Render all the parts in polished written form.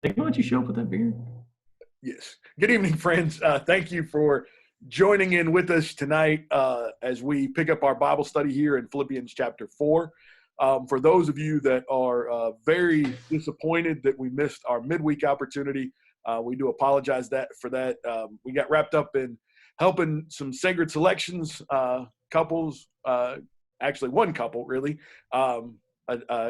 Why don't you show up with that beard? Yes. Good evening, friends. Thank you for joining in with us tonight as we pick up our Bible study here in Philippians Chapter 4. For those of you that are very disappointed that we missed our midweek opportunity, we do apologize for that. We got wrapped up in helping some sacred selections couples, actually one couple really,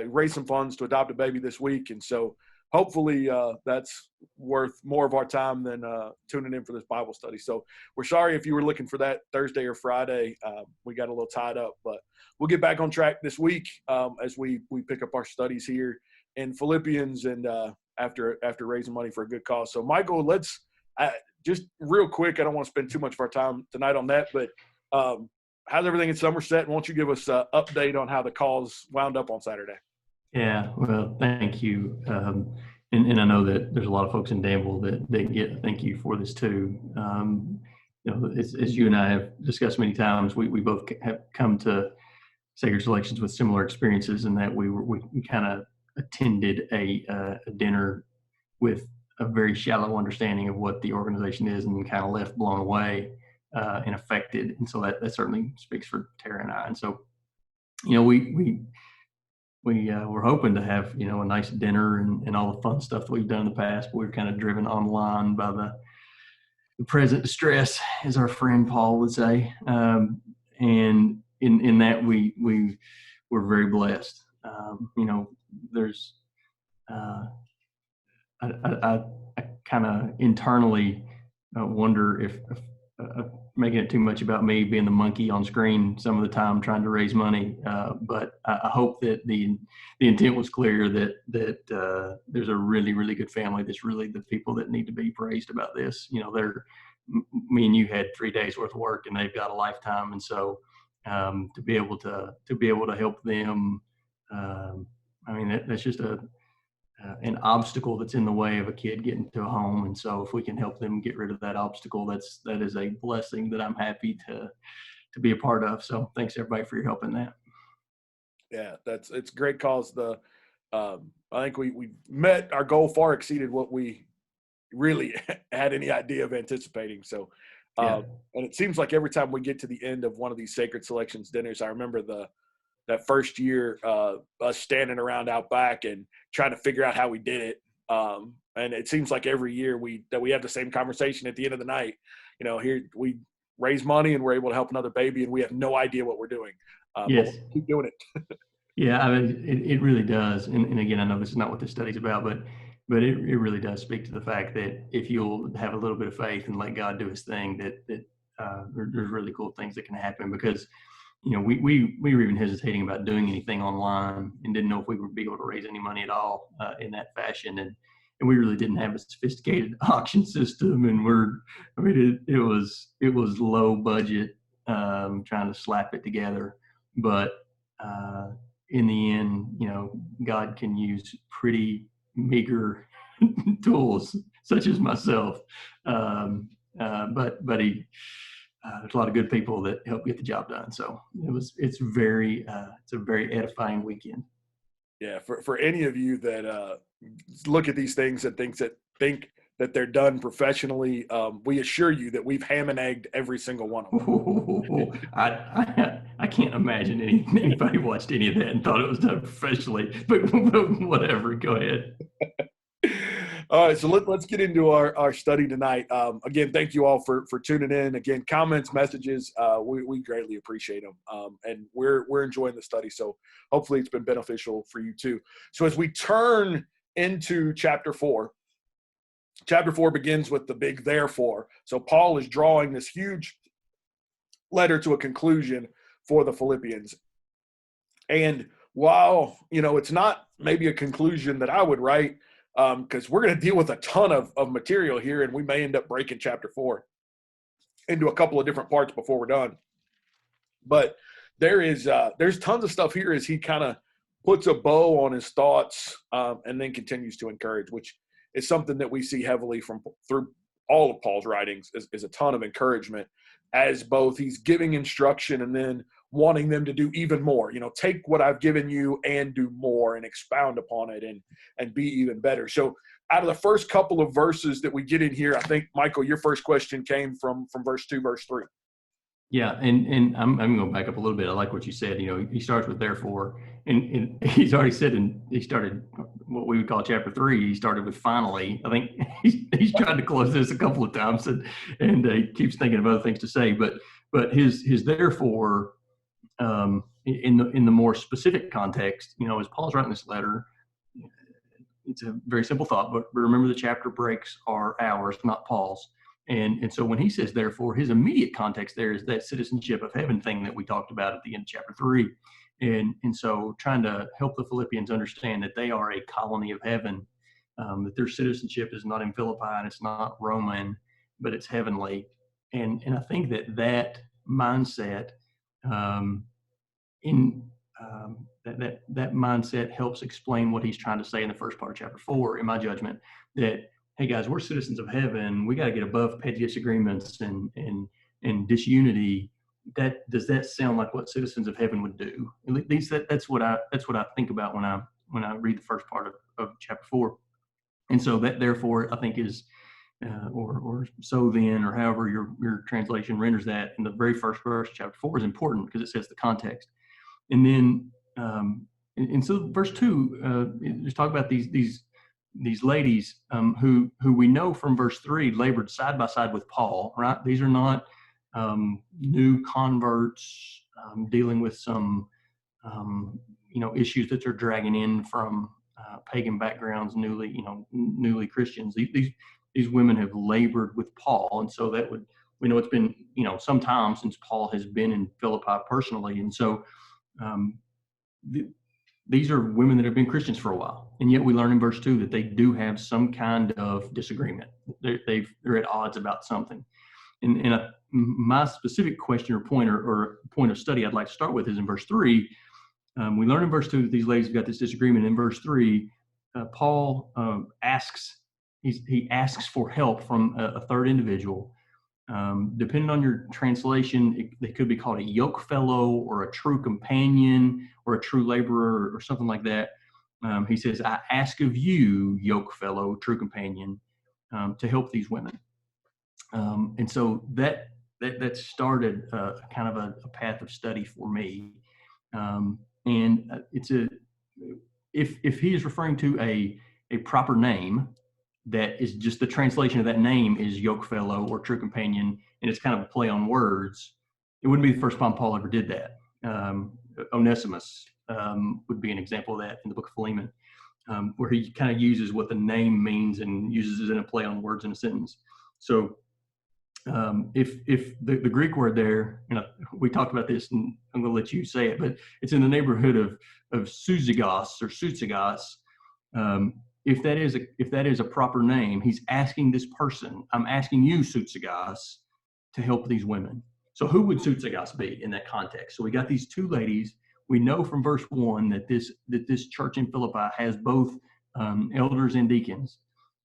raise some funds to adopt a baby this week. And so hopefully that's worth more of our time than tuning in for this Bible study. So we're sorry if you were looking for that Thursday or Friday. We got a little tied up, but we'll get back on track this week as we pick up our studies here in Philippians and after raising money for a good cause. So Michael, let's just real quick. I don't want to spend too much of our time tonight on that, but how's everything in Somerset? And won't you give us an update on how the cause wound up on Saturday? Yeah, well, thank you. And I know that there's a lot of folks in Danville that get a thank you for this too. As you and I have discussed many times, we both have come to Sacred Selections with similar experiences in that we kind of attended a dinner with a very shallow understanding of what the organization is, and kind of left blown away and affected. And so that certainly speaks for Tara and I. And so, we were hoping to have a nice dinner and all the fun stuff that we've done in the past, but we were kind of driven online by the present distress, as our friend Paul would say. And in that we were very blessed. There's I kind of internally wonder if making it too much about me being the monkey on screen some of the time trying to raise money. But I hope that the intent was clear that there's a really, really good family that's really the people that need to be praised about this. Me and you had 3 days worth of work and they've got a lifetime. And so to be able to help them, that's just an obstacle that's in the way of a kid getting to a home. And so if we can help them get rid of that obstacle, that is a blessing that I'm happy to be a part of. So thanks everybody for your help in that. Yeah, it's a great cause. I think we met our goal, far exceeded what we really had any idea of anticipating. So, Yeah. and it seems like every time we get to the end of one of these Sacred Selections dinners, I remember that first year, us standing around out back and trying to figure out how we did it. And it seems like every year we have the same conversation at the end of the night. Here we raise money and we're able to help another baby, and we have no idea what we're doing. But Yes. we'll keep doing it. Yeah, I mean, it really does. And again, I know this is not what this study's about, but it really does speak to the fact that if you'll have a little bit of faith and let God do his thing, that there's really cool things that can happen. Because we were even hesitating about doing anything online and didn't know if we would be able to raise any money at all in that fashion. And we really didn't have a sophisticated auction system. And it was low budget, trying to slap it together. But in the end, God can use pretty meager tools such as myself. But there's a lot of good people that help get the job done. So it's a very edifying weekend. Yeah, for any of you that look at these things and think that they're done professionally, we assure you that we've ham and egged every single one of them. I can't imagine anybody watched any of that and thought it was done professionally, but whatever, go ahead. All right, so let's get into our study tonight. Again, thank you all for tuning in. Again, comments, messages, we greatly appreciate them, and we're enjoying the study. So hopefully it's been beneficial for you too. So as we turn into chapter 4, chapter 4 begins with the big therefore. So Paul is drawing this huge letter to a conclusion for the Philippians, and while it's not maybe a conclusion that I would write, because we're going to deal with a ton of material here, and we may end up breaking chapter 4 into a couple of different parts before we're done. But there's tons of stuff here as he kind of puts a bow on his thoughts and then continues to encourage, which is something that we see heavily through all of Paul's writings is a ton of encouragement, as both he's giving instruction and then wanting them to do even more. Take what I've given you and do more and expound upon it and be even better. So out of the first couple of verses that we get in here, I think, Michael, your first question came from verse 2, verse 3. Yeah, and I'm going to back up a little bit. I like what you said. He starts with therefore, and he's already said, and he started what we would call chapter 3. He started with finally. I think he's tried to close this a couple of times, and he keeps thinking of other things to say. But his therefore, in the more specific context, as Paul's writing this letter, it's a very simple thought. But remember, the chapter breaks are ours, not Paul's. And so when he says, therefore, his immediate context there is that citizenship of heaven thing that we talked about at the end of chapter 3. And so trying to help the Philippians understand that they are a colony of heaven, that their citizenship is not in Philippi and it's not Roman, but it's heavenly. And I think that mindset that mindset helps explain what he's trying to say in the first part of chapter 4, in my judgment, that, hey guys, we're citizens of heaven. We got to get above petty disagreements and disunity. Does that sound like what citizens of heaven would do? At least that's what I think about when I read the first part of chapter 4. And so that therefore I think is or so then, or however your translation renders that in the very first verse of chapter 4 is important because it sets the context. And then and so verse 2 just talk about these ladies who we know from verse 3 labored side by side with Paul, right? These are not new converts dealing with some issues that they're dragging in from pagan backgrounds, newly Christians. These women have labored with Paul, and so we know it's been some time since Paul has been in Philippi personally, and so these are women that have been Christians for a while, and yet we learn in verse 2 that they do have some kind of disagreement. They're at odds about something. And my specific question or point of study I'd like to start with is in verse 3. We learn in verse 2 that these ladies have got this disagreement. In verse 3, Paul asks for help from a third individual. Depending on your translation, they could be called a yoke fellow or a true companion or a true laborer or something like that. He says, I ask of you, yoke fellow, true companion, to help these women. And so that started kind of a path of study for me. And it's if he is referring to a proper name, that is just the translation of that name is yoke fellow or true companion, and it's kind of a play on words. It wouldn't be the first time Paul ever did that. Onesimus would be an example of that in the book of Philemon, where he kind of uses what the name means and uses it in a play on words in a sentence. So if the Greek word there, we talked about this, and I'm going to let you say it, but it's in the neighborhood of souzigos or soutsigos. If that is a proper name, he's asking this person, I'm asking you, soutsigos, to help these women. So who would soutsigos be in that context? So we got these two ladies. We know from verse 1 that this church in Philippi has both elders and deacons.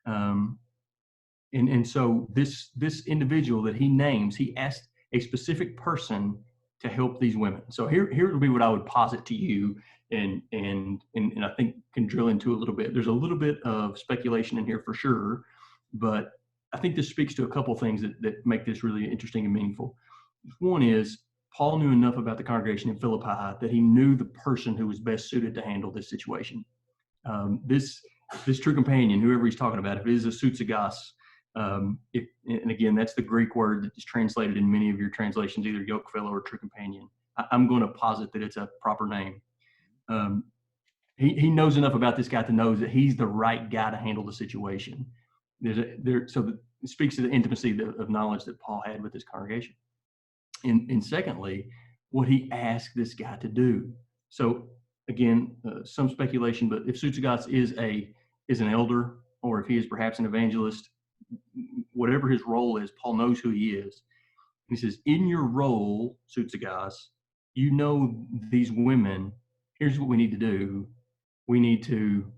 And so this individual that he names, he asked a specific person to help these women. So here would be what I would posit to you, and I think can drill into a little bit. There's a little bit of speculation in here for sure, but I think this speaks to a couple things that make this really interesting and meaningful. One is Paul knew enough about the congregation in Philippi that he knew the person who was best suited to handle this situation. This true companion, whoever he's talking about, if it is a soutsigos, and again, that's the Greek word that is translated in many of your translations, either yoke fellow or true companion. I'm going to posit that it's a proper name. He knows enough about this guy to know that he's the right guy to handle the situation. So it speaks to the intimacy of knowledge that Paul had with this congregation. And secondly, what he asked this guy to do. So again, some speculation, but if soutsigos is an elder, or if he is perhaps an evangelist, whatever his role is, Paul knows who he is. He says, in your role, soutsigos, you know these women, here's what we need to do. We need to,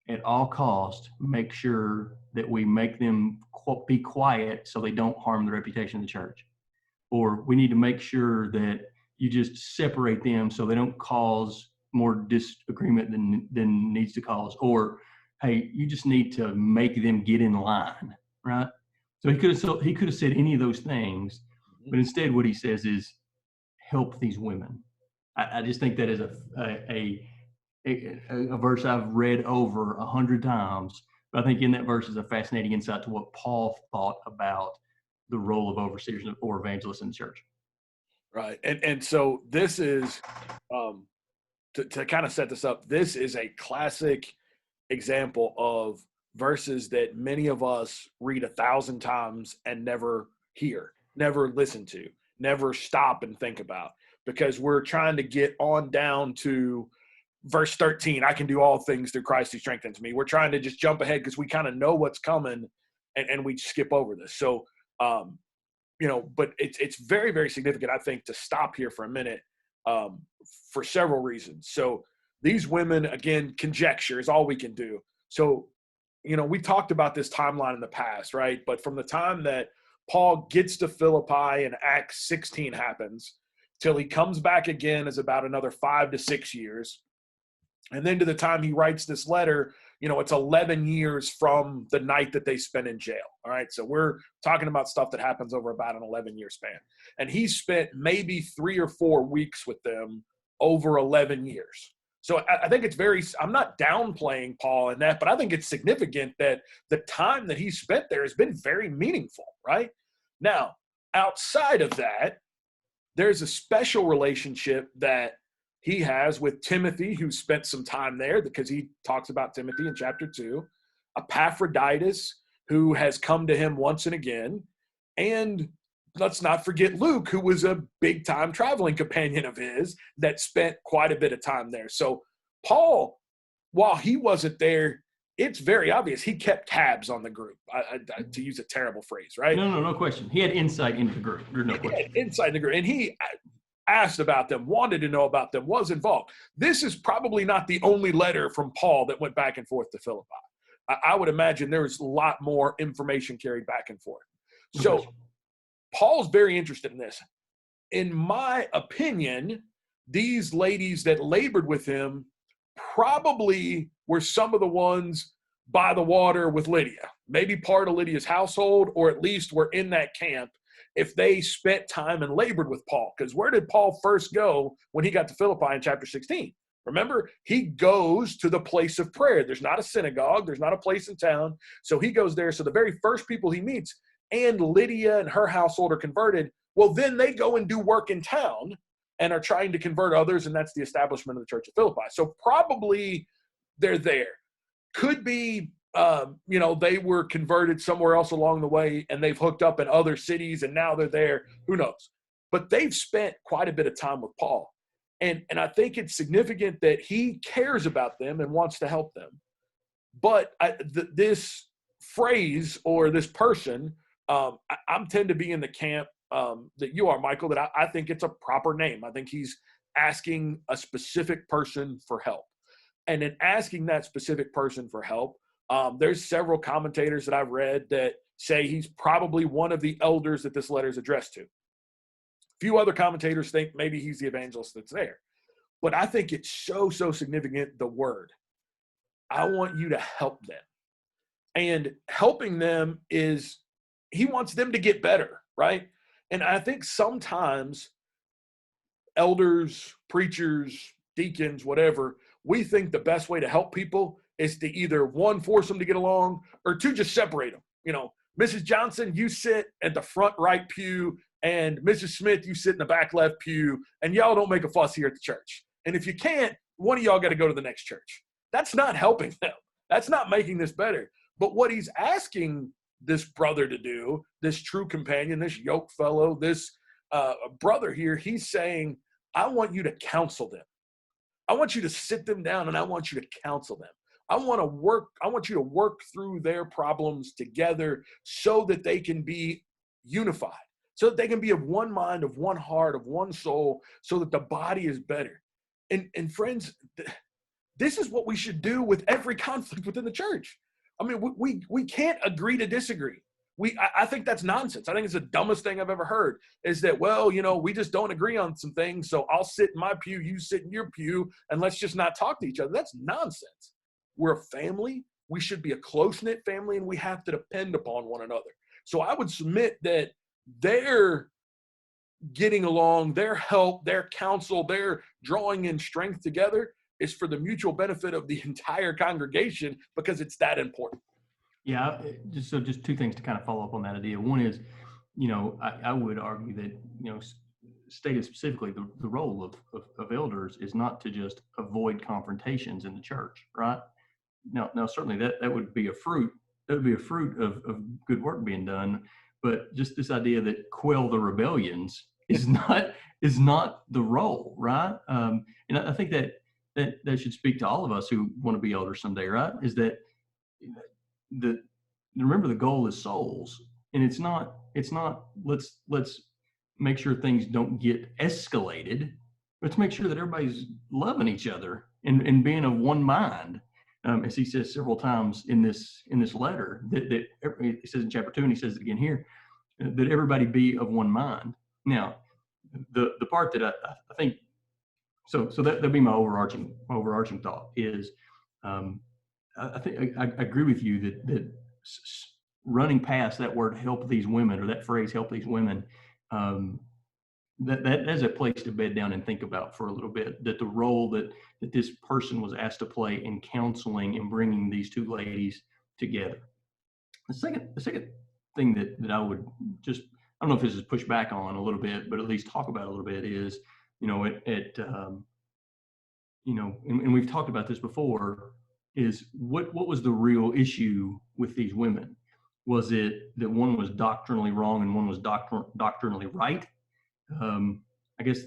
at all costs, make sure that we make them be quiet so they don't harm the reputation of the church. Or we need to make sure that you just separate them so they don't cause more disagreement than needs to cause. Or hey, you just need to make them get in line, right? So he could have said any of those things, but instead what he says is help these women. I just think that is a verse I've read over 100 times. But I think in that verse is a fascinating insight to what Paul thought about the role of overseers or evangelists in the church. Right. And so this is, to kind of set this up, this is a classic example of verses that many of us read 1,000 times and never hear, never listen to, never stop and think about, because we're trying to get on down to verse 13. I can do all things through Christ who strengthens me. We're trying to just jump ahead because we kind of know what's coming, and we skip over this. So, but it's very, very significant, I think, to stop here for a minute, for several reasons. So these women, again, conjecture is all we can do. So, we talked about this timeline in the past, right? But from the time that Paul gets to Philippi and Acts 16 happens till he comes back again is about another 5 to 6 years. And then to the time he writes this letter, it's 11 years from the night that they spent in jail. All right. So we're talking about stuff that happens over about an 11-year span. And he spent maybe 3 or 4 weeks with them over 11 years. So I think it's I'm not downplaying Paul in that, but I think it's significant that the time that he spent there has been very meaningful, right? Now, outside of that, there's a special relationship that he has with Timothy, who spent some time there, because he talks about Timothy in chapter 2, Epaphroditus, who has come to him once and again, and let's not forget Luke, who was a big-time traveling companion of his that spent quite a bit of time there. So Paul, while he wasn't there, it's very obvious he kept tabs on the group, to use a terrible phrase, right? No question. He had insight into the group. There's no question. Insight in the group. And he asked about them, wanted to know about them, was involved. This is probably not the only letter from Paul that went back and forth to Philippi. I would imagine there's a lot more information carried back and forth. So Paul's very interested in this. In my opinion, these ladies that labored with him probably were some of the ones by the water with Lydia, maybe part of Lydia's household, or at least were in that camp if they spent time and labored with Paul. Because where did Paul first go when he got to Philippi in chapter 16? Remember, he goes to the place of prayer. There's not a synagogue. There's not a place in town. So he goes there. So the very first people he meets, and Lydia and her household are converted, well, then they go and do work in town and are trying to convert others, and that's the establishment of the church of Philippi. So probably they're there. Could be, they were converted somewhere else along the way, and they've hooked up in other cities, and now they're there. Who knows? But they've spent quite a bit of time with Paul. And I think it's significant that he cares about them and wants to help them. But this phrase or this person, I'm tend to be in the camp that you are, Michael, that I think it's a proper name. I think he's asking a specific person for help. And in asking that specific person for help, there's several commentators that I've read that say he's probably one of the elders that this letter is addressed to. A few other commentators think maybe he's the evangelist that's there. But I think it's so significant, the word. I want you to help them. And helping them is, he wants them to get better, right? And I think sometimes elders, preachers, deacons, whatever, we think the best way to help people is to either, one, force them to get along, or two, just separate them. Mrs. Johnson, you sit at the front right pew, and Mrs. Smith, you sit in the back left pew, and y'all don't make a fuss here at the church. And if you can't, one of y'all got to go to the next church. That's not helping them. That's not making this better. But what he's asking this brother to do, this true companion, this yoke fellow, this brother here, he's saying, I want you to counsel them. I want you to sit them down, and I want you to counsel them. I want you to work through their problems together so that they can be unified, so that they can be of one mind, of one heart, of one soul, so that the body is better. And friends, this is what we should do with every conflict within the church. I mean, we can't agree to disagree. I think that's nonsense. I think it's the dumbest thing I've ever heard, is that, we just don't agree on some things, so I'll sit in my pew, you sit in your pew, and let's just not talk to each other. That's nonsense. We're a family. we should be a close-knit family, and we have to depend upon one another. So I would submit that their getting along, their help, their counsel, their drawing in strength together is for the mutual benefit of the entire congregation, because it's that important. Yeah, just two things to kind of follow up on that idea. One is, I would argue that, stated specifically, the role of elders is not to just avoid confrontations in the church, right? Now certainly that would be a fruit. That would be a fruit of good work being done. But just this idea that quell the rebellions is not the role, right? And I think that should speak to all of us who want to be elders someday, right? Is that remember, the goal is souls, and it's not let's make sure things don't get escalated. Let's make sure that everybody's loving each other and being of one mind. As he says several times in this letter, that he says in chapter 2, and he says it again here, that everybody be of one mind. Now, the part that I think, so that'd be my overarching thought is, I think I agree with you that running past that word "help these women" or that phrase "help these women," that's a place to bed down and think about for a little bit. That the role that this person was asked to play in counseling and bringing these two ladies together. The second thing that I would just, I don't know if this is push back on a little bit, but at least talk about a little bit is, and we've talked about this before, is what was the real issue with these women? Was it that one was doctrinally wrong and one was doctrinally right? I guess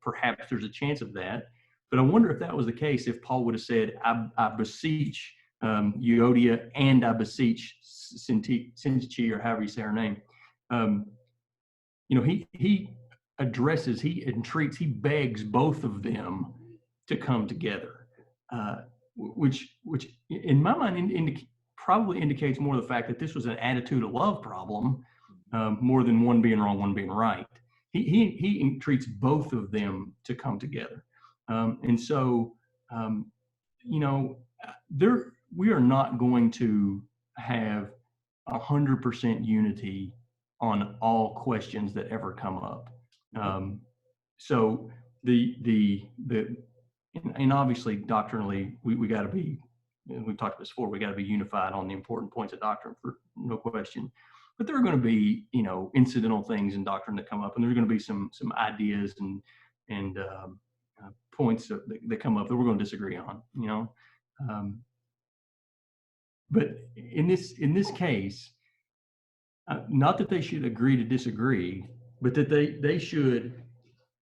perhaps there's a chance of that, but I wonder if that was the case, if Paul would have said, I beseech Euodia and I beseech Syntyche, or however you say her name. He addresses, he entreats, he begs both of them to come together, which in my mind probably indicates more the fact that this was an attitude of love problem, more than one being wrong, one being right. He entreats both of them to come together, and so we are not going to have 100% unity on all questions that ever come up. So and obviously doctrinally we got to be, and we've talked about this before, we got to be unified on the important points of doctrine, for no question. But there are going to be, incidental things in doctrine that come up, and there's going to be some ideas and points that come up that we're going to disagree on, but in this case, not that they should agree to disagree, but that they should,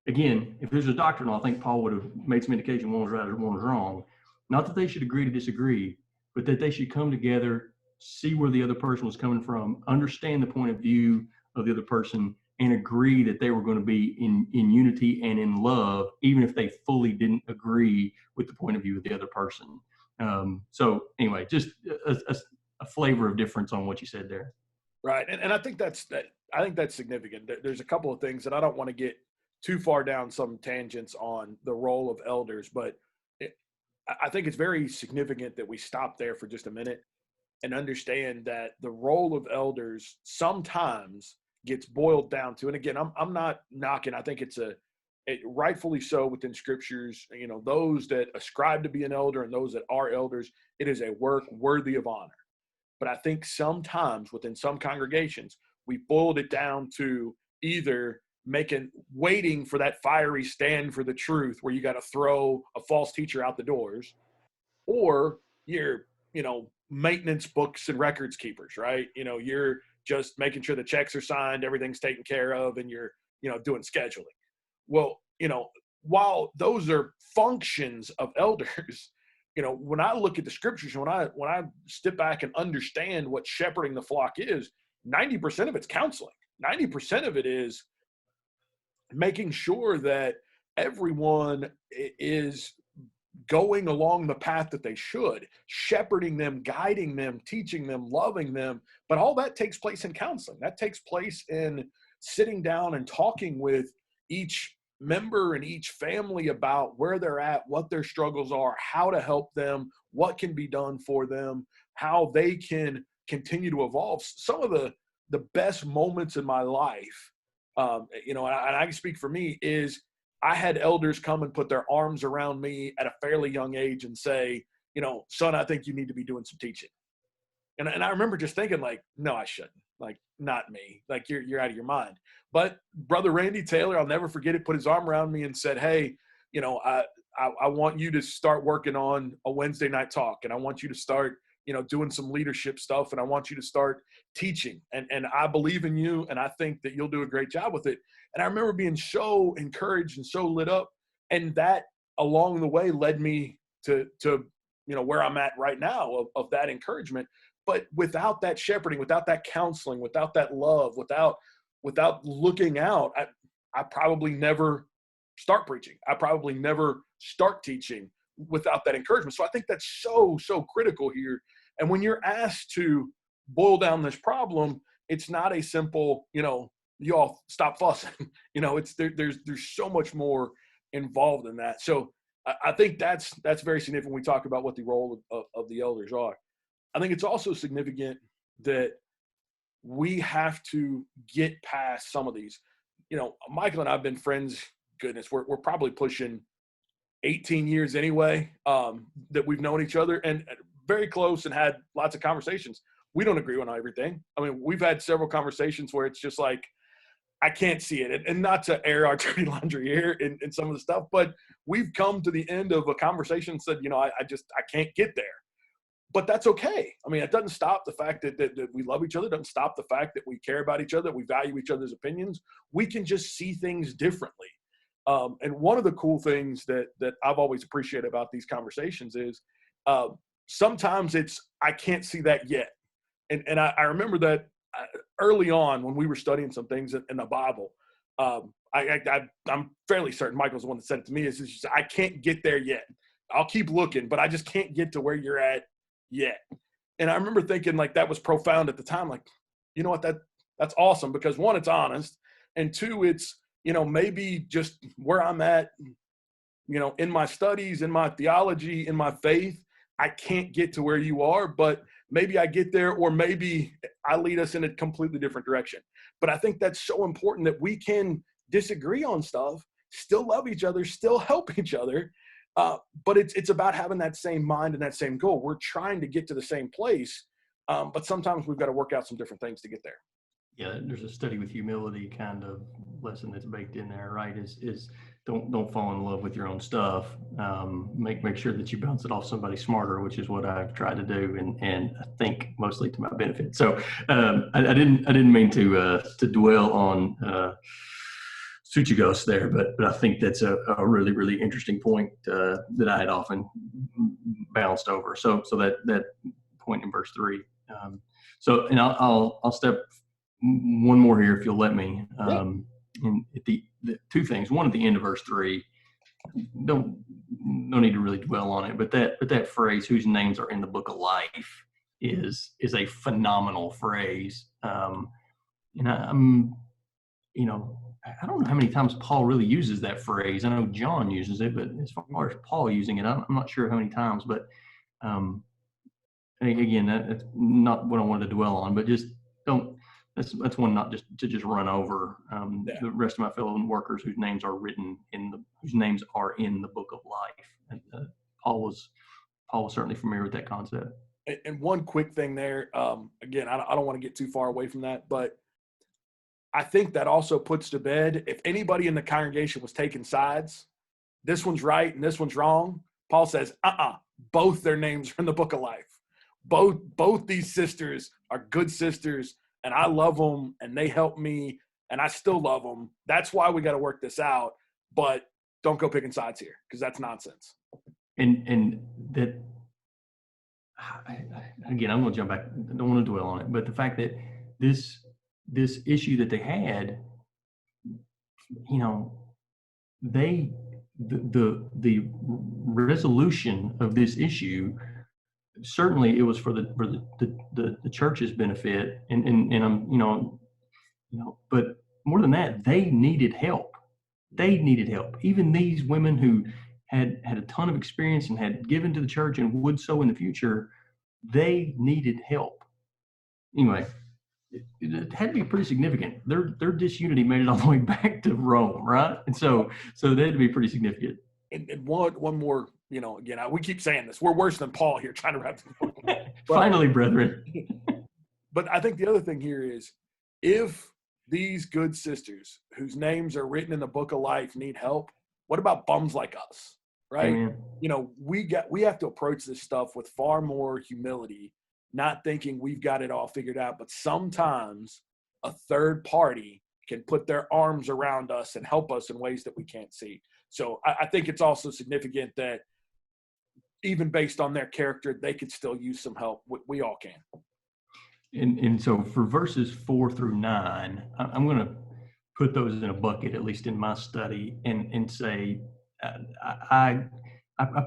again, if there's a doctrinal, I think Paul would have made some indication one was right or one was wrong. Not that they should agree to disagree, but that they should come together, see where the other person was coming from, understand the point of view of the other person, and agree that they were going to be in unity and in love, even if they fully didn't agree with the point of view of the other person. So anyway, just a flavor of difference on what you said there. Right. And I think that's significant. There's a couple of things that I don't want to get too far down some tangents on the role of elders, but I think it's very significant that we stop there for just a minute and understand that the role of elders sometimes gets boiled down to, and again, I'm not knocking, I think it's rightfully so within scriptures, those that ascribe to be an elder and those that are elders, it is a work worthy of honor. But I think sometimes within some congregations, we boiled it down to either waiting for that fiery stand for the truth where you got to throw a false teacher out the doors, or you're, maintenance books and records keepers, right? You're just making sure the checks are signed, everything's taken care of, and you're, doing scheduling. Well, while those are functions of elders, when I look at the scriptures, when I step back and understand what shepherding the flock is, 90% of it's counseling. 90% of it is making sure that everyone is going along the path that they should, shepherding them, guiding them, teaching them, loving them. But all that takes place in counseling. That takes place in sitting down and talking with each member and each family about where they're at, what their struggles are, how to help them, what can be done for them. how they can continue to evolve. Some of the best moments in my life, and I can speak for me, is I had elders come and put their arms around me at a fairly young age and say, son, I think you need to be doing some teaching. And I remember just thinking, like, no, I shouldn't. Like, not me. Like, you're out of your mind. But Brother Randy Taylor, I'll never forget it, put his arm around me and said, hey, I want you to start working on a Wednesday night talk, and I want you to start, doing some leadership stuff, and I want you to start teaching. And I believe in you, and I think that you'll do a great job with it. And I remember being so encouraged and so lit up. And that along the way led me to where I'm at right now of that encouragement. But without that shepherding, without that counseling, without that love, without looking out, I probably never start preaching. I probably never start teaching without that encouragement. So I think that's so critical here. And when you're asked to boil down this problem, it's not a simple, you all stop fussing. There's so much more involved in that. So I think that's very significant when we talk about what the role of the elders are. I think it's also significant that we have to get past some of these. Michael and I have been friends, goodness, we're probably pushing 18 years anyway, that we've known each other, and very close and had lots of conversations. We don't agree on everything. I mean, we've had several conversations where it's just like, I can't see it. And not to air our dirty laundry here in some of the stuff, but we've come to the end of a conversation and said, I can't get there. But that's okay. I mean, it doesn't stop the fact that we love each other. It doesn't stop the fact that we care about each other, that we value each other's opinions. We can just see things differently. And one of the cool things that I've always appreciated about these conversations is sometimes I can't see that yet. And I remember that early on when we were studying some things in the Bible, I'm fairly certain Michael's the one that said it to me, is just, I can't get there yet. I'll keep looking, but I just can't get to where you're at yet. And I remember thinking, like, that was profound at the time. Like, you know what, that's awesome, because one, it's honest, and two, it's, maybe just where I'm at, in my studies, in my theology, in my faith, I can't get to where you are, but maybe I get there, or maybe I lead us in a completely different direction. But I think that's so important that we can disagree on stuff, still love each other, still help each other. But it's about having that same mind and that same goal. We're trying to get to the same place, but sometimes we've got to work out some different things to get there. Yeah, there's a study with humility kind of lesson that's baked in there, right? Is don't fall in love with your own stuff. Make sure that you bounce it off somebody smarter, which is what I've tried to do, and I think mostly to my benefit. So I didn't mean to dwell on Suchigos there, but I think that's a really, really interesting point that I had often bounced over. So that point in verse 3. And I'll step one more here if you'll let me. And the two things. One, at the end of verse 3, no need to really dwell on it, but that phrase, whose names are in the book of life, is a phenomenal phrase. And I don't know how many times Paul really uses that phrase. I know John uses it, but as far as Paul using it, I'm not sure how many times. But again, that's not what I wanted to dwell on. But just don't. That's one not just to just run over the rest of my fellow workers whose names are written in the book of life. And Paul was certainly familiar with that concept. And one quick thing there. Again, I don't want to get too far away from that, but I think that also puts to bed, if anybody in the congregation was taking sides, this one's right and this one's wrong, Paul says, both their names are in the book of life. Both these sisters are good sisters, and I love them, and they help me, and I still love them. That's why we got to work this out, but don't go picking sides here, because that's nonsense. And that, again, I'm going to jump back. I don't want to dwell on it, but the fact that this issue that they had, the resolution of this issue, certainly it was for the church's benefit, and I'm but more than that, they needed help. Even these women who had a ton of experience and had given to the church and would so in the future, they needed help. Anyway, it had to be pretty significant. Their disunity made it all the way back to Rome, right? And so they had to be pretty significant. And one more, again, we keep saying this. We're worse than Paul here trying to wrap this up. Finally, brethren. But I think the other thing here is, if these good sisters whose names are written in the book of life need help, what about bums like us, right? Amen. We have to approach this stuff with far more humility, not thinking we've got it all figured out. But sometimes a third party can put their arms around us and help us in ways that we can't see. So I think it's also significant that even based on their character, they could still use some help. We all can. And so for verses 4 through 9, I'm going to put those in a bucket, at least in my study, and say I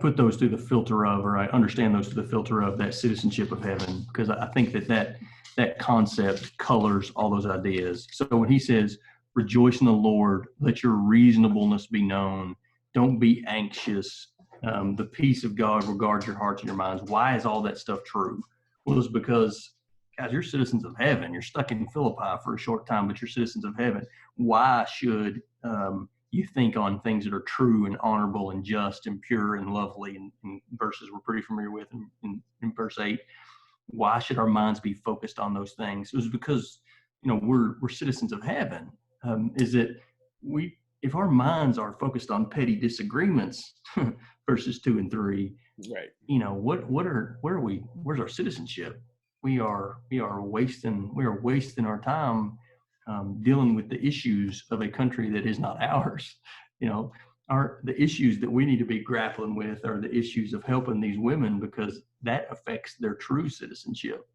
put those through the filter of, or I understand those through the filter of that citizenship of heaven, because I think that concept colors all those ideas. So when he says, rejoice in the Lord, let your reasonableness be known, don't be anxious, the peace of God regards your hearts and your minds. Why is all that stuff true? Well, it's because, guys, you're citizens of heaven. You're stuck in Philippi for a short time, but you're citizens of heaven. Why should you think on things that are true and honorable and just and pure and lovely? And verses we're pretty familiar with in verse 8. Why should our minds be focused on those things? It was because, we're citizens of heaven. Is that if our minds are focused on petty disagreements, verses 2 and 3, right? Where's our citizenship? We are wasting our time dealing with the issues of a country that is not ours. The issues that we need to be grappling with are the issues of helping these women, because that affects their true citizenship.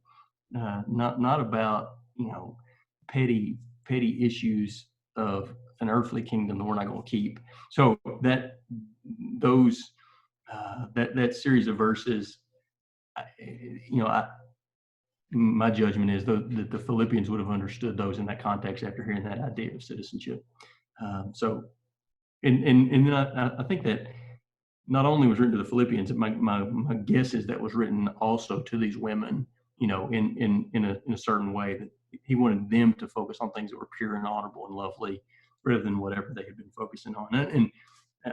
Not about petty issues of an earthly kingdom that we're not going to keep. So that series of verses, my judgment is that the Philippians would have understood those in that context after hearing that idea of citizenship. And then I think that not only was written to the Philippians, my guess is that was written also to these women, in a certain way, that he wanted them to focus on things that were pure and honorable and lovely, rather than whatever they had been focusing on. And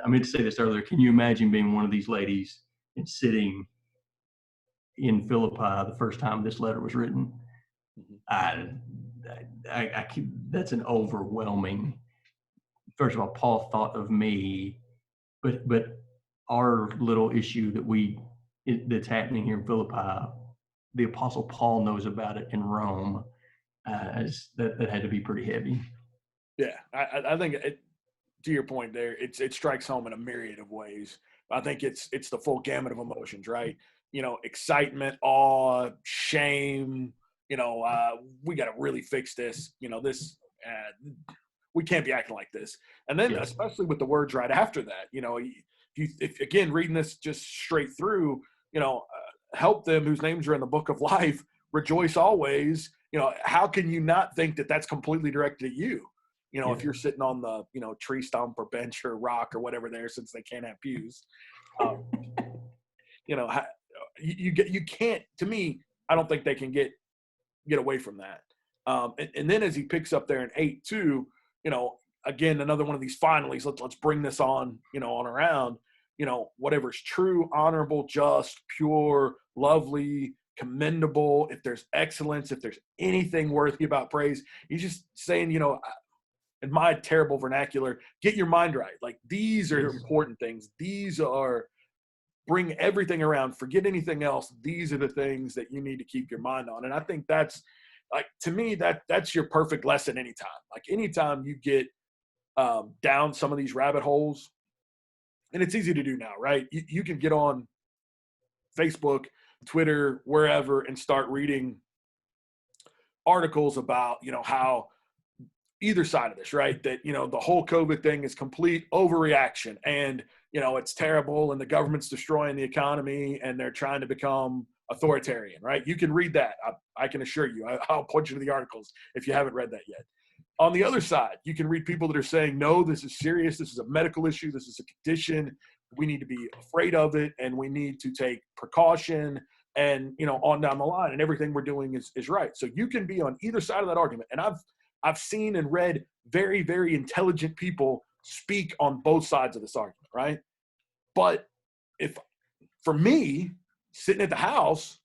I meant to say this earlier. Can you imagine being one of these ladies and sitting in Philippi the first time this letter was written? That's an overwhelming. First of all, Paul thought of me, but our little issue that's happening here in Philippi, the Apostle Paul knows about it in Rome. That had to be pretty heavy. Yeah, I think to your point there, it strikes home in a myriad of ways. I think it's the full gamut of emotions, right? Excitement, awe, shame. We got to really fix this. This we can't be acting like this. And then, yes, especially with the words right after that, if again reading this just straight through, help them whose names are in the book of life, rejoice always. How can you not think that that's completely directed at you? If you're sitting on the, tree stump or bench or rock or whatever there, since they can't have pews, you can't, to me, I don't think they can get away from that. And then as he picks up there in 8:2, again, another one of these finalies, let's bring this on, on around, whatever's true, honorable, just, pure, lovely, commendable, if there's excellence, if there's anything worthy about praise. He's just saying, in my terrible vernacular, get your mind right. Like, these are important things. These are, bring everything around, forget anything else. These are the things that you need to keep your mind on. And I think that's, like, to me, that's your perfect lesson anytime. Like, anytime you get down some of these rabbit holes, and it's easy to do now, right? You can get on Facebook, Twitter, wherever, and start reading articles about, how either side of this, right? That, the whole COVID thing is complete overreaction, and, it's terrible, and the government's destroying the economy, and they're trying to become authoritarian, right? You can read that. I can assure you. I'll point you to the articles if you haven't read that yet. On the other side, you can read people that are saying, no, this is serious. This is a medical issue. This is a condition. We need to be afraid of it, and we need to take precaution. and, on down the line, and everything we're doing is right. So you can be on either side of that argument. And I've seen and read very, very intelligent people speak on both sides of this argument, right? But for me, sitting at the house,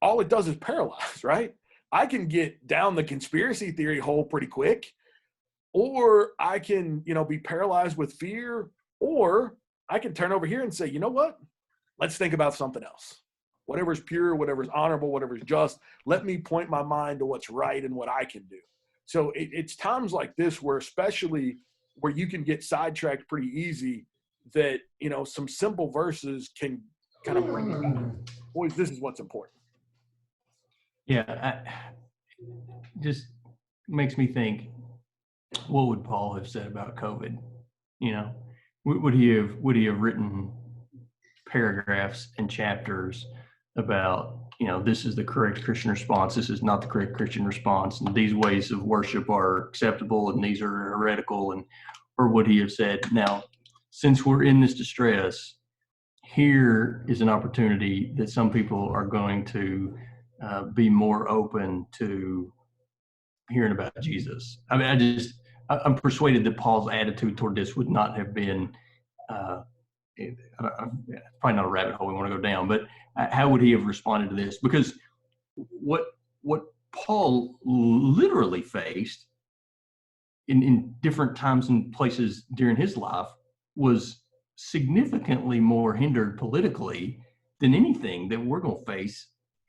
all it does is paralyze, right? I can get down the conspiracy theory hole pretty quick, or I can, be paralyzed with fear, or I can turn over here and say, you know what? Let's think about something else. Whatever's pure, whatever's honorable, whatever's just, let me point my mind to what's right and what I can do. So it's times like this where, especially where you can get sidetracked pretty easy, that, some simple verses can kind of bring it back. Boys, this is what's important. Yeah, just makes me think, what would Paul have said about COVID? Would he have written paragraphs and chapters about, this is the correct Christian response, this is not the correct Christian response, and these ways of worship are acceptable and these are heretical, or would he have said, now, since we're in this distress, here is an opportunity that some people are going to be more open to hearing about Jesus? I mean, I'm persuaded that Paul's attitude toward this would not have been, probably not a rabbit hole we want to go down, but how would he have responded to this? Because what Paul literally faced in different times and places during his life was significantly more hindered politically than anything that we're going to face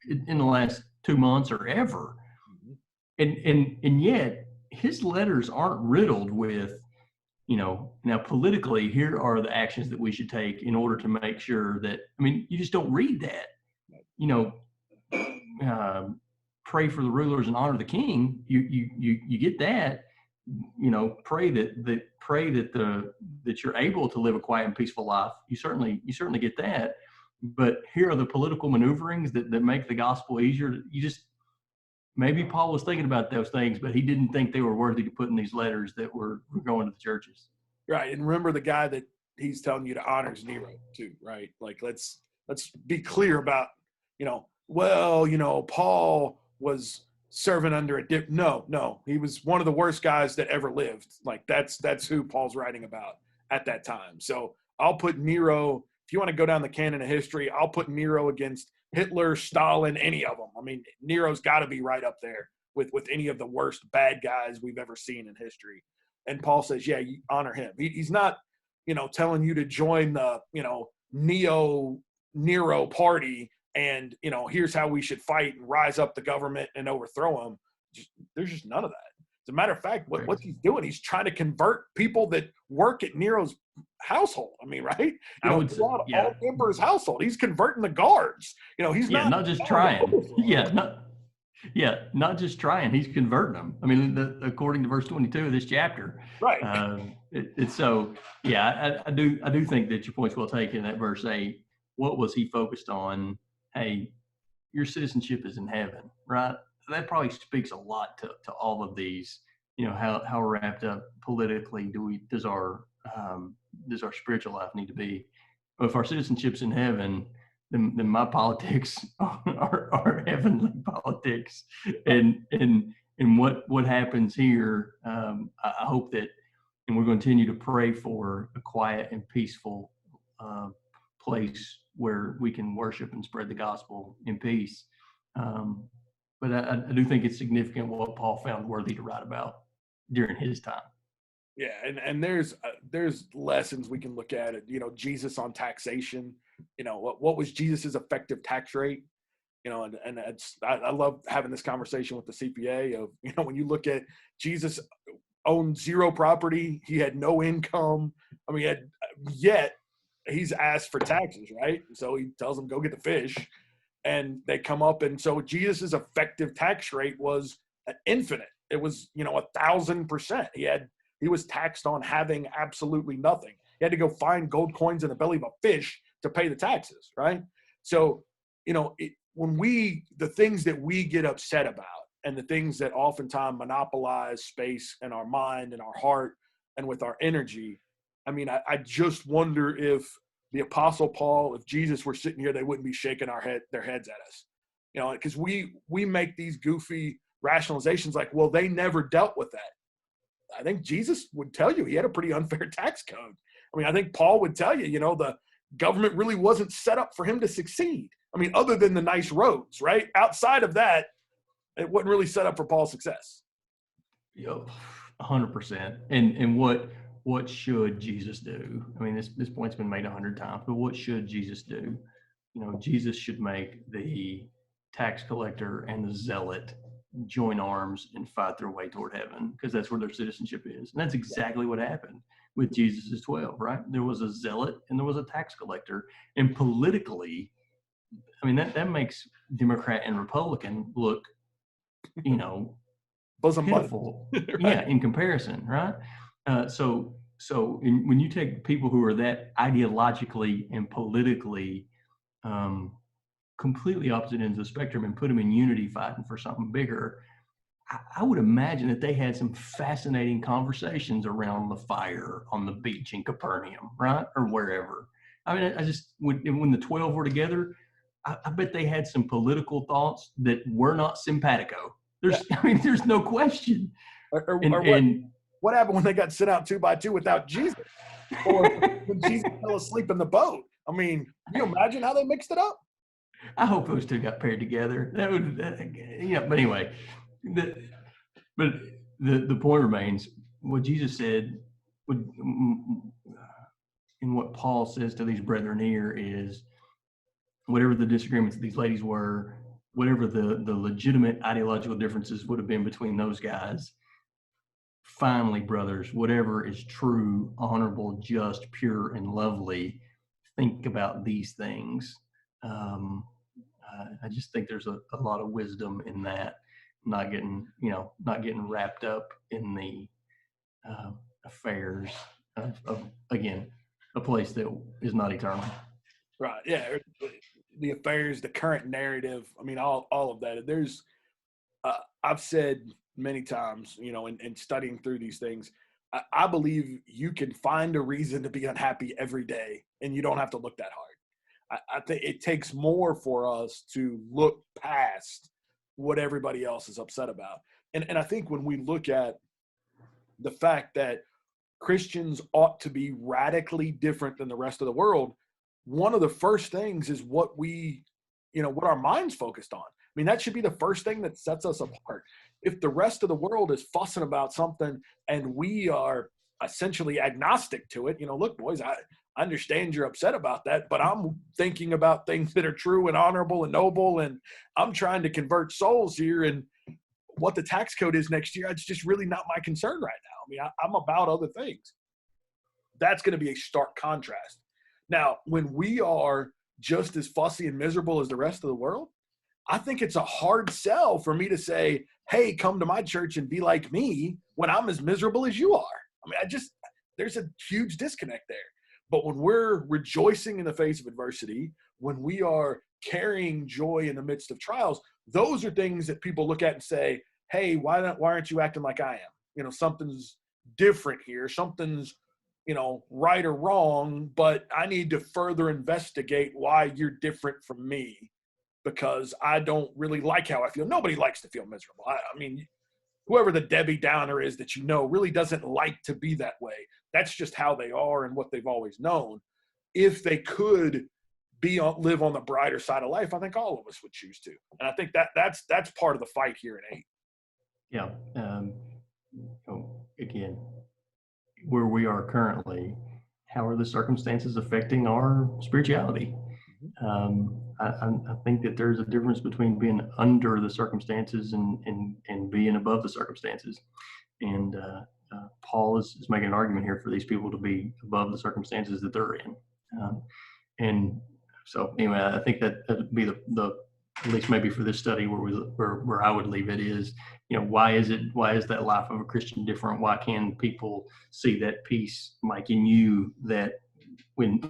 in the last 2 months or ever. And yet his letters aren't riddled with, now politically, here are the actions that we should take in order to make sure that, you just don't read that, pray for the rulers and honor the king. You get that, pray that you're able to live a quiet and peaceful life. You certainly get that. But here are the political maneuverings that make the gospel easier. Maybe Paul was thinking about those things, but he didn't think they were worthy to put in these letters that were going to the churches. Right. And remember, the guy that he's telling you to honor is Nero too, right? Like, let's be clear about, Paul was serving under a dip. No, he was one of the worst guys that ever lived. Like, that's who Paul's writing about at that time. So I'll put Nero, if you want to go down the canon of history, I'll put Nero against Hitler, Stalin, any of them. Nero's got to be right up there with any of the worst bad guys we've ever seen in history. And Paul says, yeah, you honor him. He's not, telling you to join the, Neo party and, here's how we should fight and rise up the government and overthrow him. There's just none of that. As a matter of fact, what he's doing, he's trying to convert people that work at Nero's household. Right? All emperor's household. He's converting the guards. He's not just trying. Not just trying. He's converting them. According to verse 22 of this chapter. Right. I do think that your point's well taken. At verse 8, what was he focused on? Hey, your citizenship is in heaven, right? That probably speaks a lot to all of these. How wrapped up politically does our spiritual life need to be? Well, if our citizenship's in heaven, then my politics are heavenly politics, and what happens here. I hope that, and we're going to continue to pray for a quiet and peaceful place where we can worship and spread the gospel in peace. But I do think it's significant what Paul found worthy to write about during his time. Yeah, and there's lessons we can look at it. Jesus on taxation. What was Jesus's effective tax rate? And I love having this conversation with the CPA of, when you look at Jesus owned zero property, he had no income. Yet he's asked for taxes, right? So he tells them, go get the fish. And they come up, and so Jesus's effective tax rate was infinite. It was, 1,000%. He was taxed on having absolutely nothing. He had to go find gold coins in the belly of a fish to pay the taxes, right? So, the things that we get upset about and the things that oftentimes monopolize space in our mind and our heart and with our energy, I just wonder if the Apostle Paul, if Jesus were sitting here, they wouldn't be shaking their heads at us. Because we make these goofy rationalizations like, well, they never dealt with that. I think Jesus would tell you he had a pretty unfair tax code. I mean, I think Paul would tell you, the government really wasn't set up for him to succeed. I mean, other than the nice roads, right? Outside of that, it wasn't really set up for Paul's success. 100%. And what should Jesus do? I mean, this point's been made 100 times, but what should Jesus do? Jesus should make the tax collector and the zealot join arms and fight their way toward heaven, because that's where their citizenship is. And that's exactly what happened with Jesus's 12, right? There was a zealot and there was a tax collector. And politically, I mean, that makes Democrat and Republican look, pitiful. Right. Yeah, in comparison, right? So when you take people who are that ideologically and politically completely opposite ends of the spectrum and put them in unity fighting for something bigger, I would imagine that they had some fascinating conversations around the fire on the beach in Capernaum, right? Or wherever. I mean, I just, when the 12 were together, I bet they had some political thoughts that were not simpatico. There's no question. What happened when they got sent out 2 by 2 without Jesus? Or when Jesus fell asleep in the boat? I mean, can you imagine how they mixed it up? I hope those two got paired together. But anyway, the point remains, what Jesus said, and what Paul says to these brethren here is, whatever the disagreements of these ladies were, whatever the legitimate ideological differences would have been between those guys, finally, brothers, whatever is true, honorable, just, pure, and lovely, think about these things. I just think there's a lot of wisdom in that, not getting wrapped up in the affairs of, again, a place that is not eternal. Right. Yeah. The affairs, the current narrative. I mean, all of that. There's, I've said many times, in studying through these things, I believe you can find a reason to be unhappy every day, and you don't have to look that hard. I think it takes more for us to look past what everybody else is upset about. And I think when we look at the fact that Christians ought to be radically different than the rest of the world, one of the first things is what what our mind's focused on. I mean, that should be the first thing that sets us apart. If the rest of the world is fussing about something and we are essentially agnostic to it, look, boys, I understand you're upset about that, but I'm thinking about things that are true and honorable and noble, and I'm trying to convert souls here, and what the tax code is next year, it's just really not my concern right now. I mean, I'm about other things. That's going to be a stark contrast. Now, when we are just as fussy and miserable as the rest of the world, I think it's a hard sell for me to say, hey, come to my church and be like me when I'm as miserable as you are. I mean, there's a huge disconnect there. But when we're rejoicing in the face of adversity, when we are carrying joy in the midst of trials, those are things that people look at and say, hey, why aren't you acting like I am? Something's different here. Something's, right or wrong, but I need to further investigate why you're different from me, because I don't really like how I feel. Nobody likes to feel miserable. I mean, whoever the Debbie Downer is that really doesn't like to be that way. That's just how they are and what they've always known. If they could live on the brighter side of life, I think all of us would choose to. And I think that's part of the fight here in 8. Yeah. Again, where we are currently, how are the circumstances affecting our spirituality? I think that there's a difference between being under the circumstances and being above the circumstances. And Paul is making an argument here for these people to be above the circumstances that they're in. And so anyway, I think that would be the at least maybe for this study where I would leave it is, why is that life of a Christian different? Why can people see that peace, Mike, in you, that when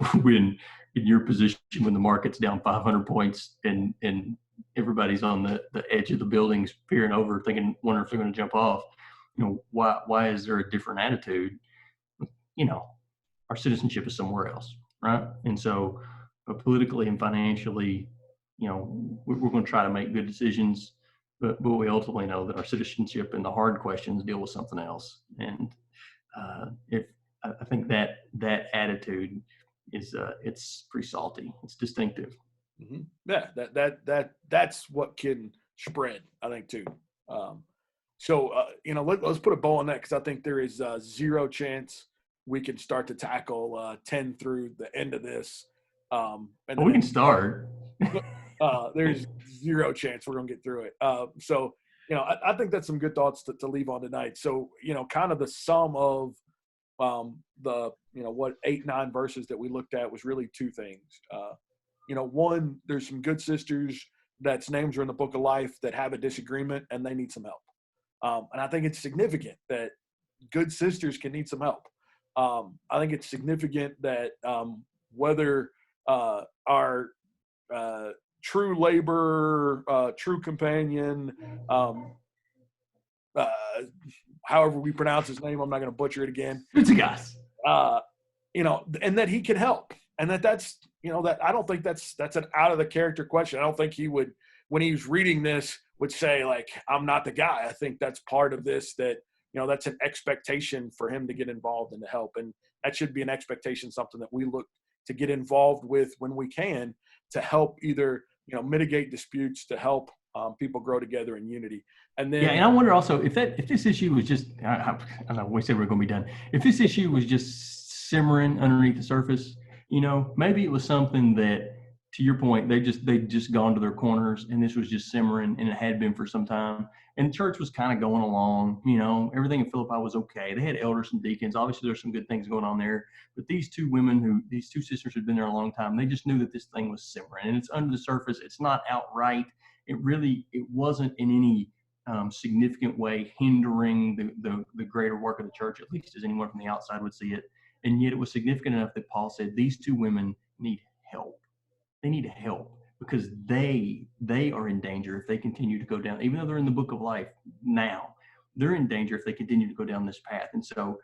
in your position, when the market's down 500 points and everybody's on the edge of the buildings peering over, wondering if they're going to jump off, why is there a different attitude? Our citizenship is somewhere else. right? And so politically and financially, we're going to try to make good decisions, but we ultimately know that our citizenship and the hard questions deal with something else. And if I think that attitude is it's pretty salty. It's distinctive. Mm-hmm. Yeah, that's what can spread, I think, too. Let's put a bow on that, because I think there is zero chance we can start to tackle 10 through the end of this. We can start. There's zero chance we're going to get through it. I think that's some good thoughts to leave on tonight. So, kind of the sum of what 8-9 verses that we looked at was really two things. One, there's some good sisters that's names are in the book of life that have a disagreement and they need some help. And I think it's significant that good sisters can need some help. I think it's significant that whether our true labor, true companion, however we pronounce his name, I'm not going to butcher it again. It's a guys. And that he can help, and that's that I don't think that's an out of the character question. I don't think he would, when he was reading this, would say like, I'm not the guy. I think that's part of this, that that's an expectation for him to get involved and to help, and that should be an expectation, something that we look to get involved with when we can, to help either mitigate disputes, to help people grow together in unity. And then, and I wonder also if this issue was just, I don't know, we said we're going to be done. If this issue was just simmering underneath the surface, maybe it was something that, to your point, they'd just gone to their corners, and this was just simmering, and it had been for some time. And the church was kind of going along, everything in Philippi was okay. They had elders and deacons. Obviously, there's some good things going on there. But these two sisters had been there a long time. They just knew that this thing was simmering, and it's under the surface. It's not outright. It wasn't in any significant way hindering the greater work of the church, at least as anyone from the outside would see it. And yet it was significant enough that Paul said these two women need help. They need help because they are in danger if they continue to go down, even though they're in the book of life now, they're in danger if they continue to go down this path. And so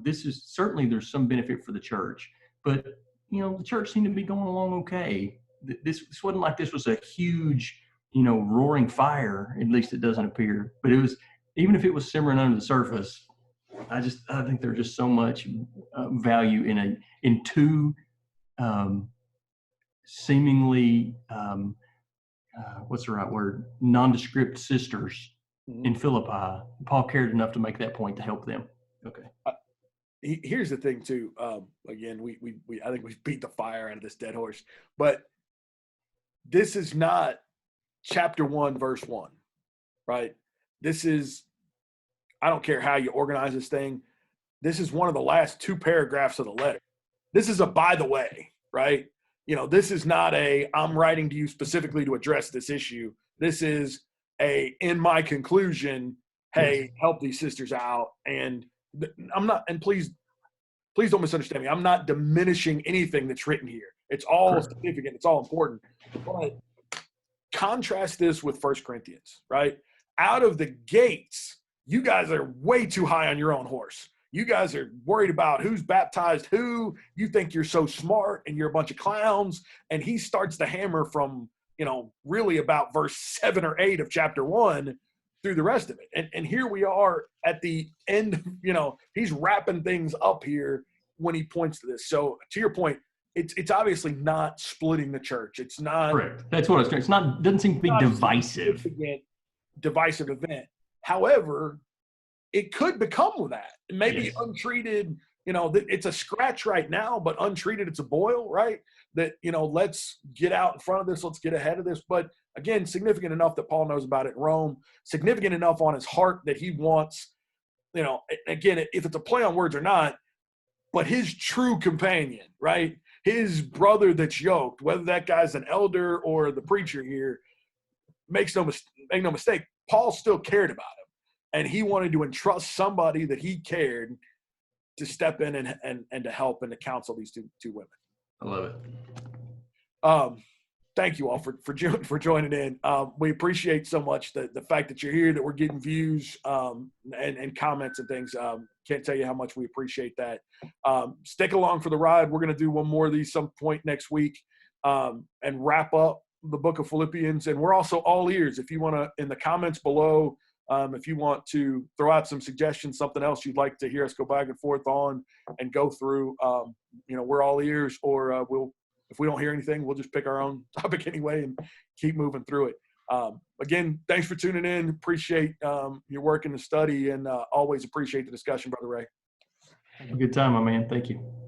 this is certainly, there's some benefit for the church, but the church seemed to be going along okay. This wasn't like this was a huge, roaring fire. At least it doesn't appear, but it was, even if it was simmering under the surface, I think there's just so much value in two seemingly what's the right word, nondescript sisters in Philippi. Paul cared enough to make that point to help them. Okay. Here's the thing too. Again, I think we've beat the fire out of this dead horse, but this is not chapter 1, verse 1, right? This is, I don't care how you organize this thing. This is one of the last 2 paragraphs of the letter. This is a by the way, right? This is not a, I'm writing to you specifically to address this issue. This is a, in my conclusion, hey, help these sisters out. And I'm not, and please don't misunderstand me. I'm not diminishing anything that's written here. It's all significant. It's all important. But contrast this with 1 Corinthians, right? Out of the gates, you guys are way too high on your own horse. You guys are worried about who's baptized who. You think you're so smart and you're a bunch of clowns. And he starts to hammer from, really about verse 7 or 8 of chapter 1 through the rest of it. And here we are at the end, he's wrapping things up here when he points to this. So to your point, it's obviously not splitting the church. It's not. Correct. That's what I was saying. Doesn't seem to be divisive. Divisive event. However, it could become that. Maybe untreated, it's a scratch right now, but untreated, it's a boil, right? That, let's get out in front of this. Let's get ahead of this. But again, significant enough that Paul knows about it in Rome, significant enough on his heart that he wants, again, if it's a play on words or not, but his true companion, right? His brother that's yoked, whether that guy's an elder or the preacher here, make no mistake, Paul still cared about him. And he wanted to entrust somebody that he cared to step in and to help and to counsel these two women. I love it. thank you all for joining in. We appreciate so much the fact that you're here, that we're getting views and comments and things. Can't tell you how much we appreciate that. Stick along for the ride. We're going to do one more of these some point next week and wrap up the book of Philippians. And we're also all ears. If you want to, in the comments below, if you want to throw out some suggestions, something else you'd like to hear us go back and forth on and go through, we're all ears, or if we don't hear anything, we'll just pick our own topic anyway and keep moving through it. Again, thanks for tuning in. Appreciate your work in the study, and always appreciate the discussion, Brother Ray. Have a good time, my man. Thank you.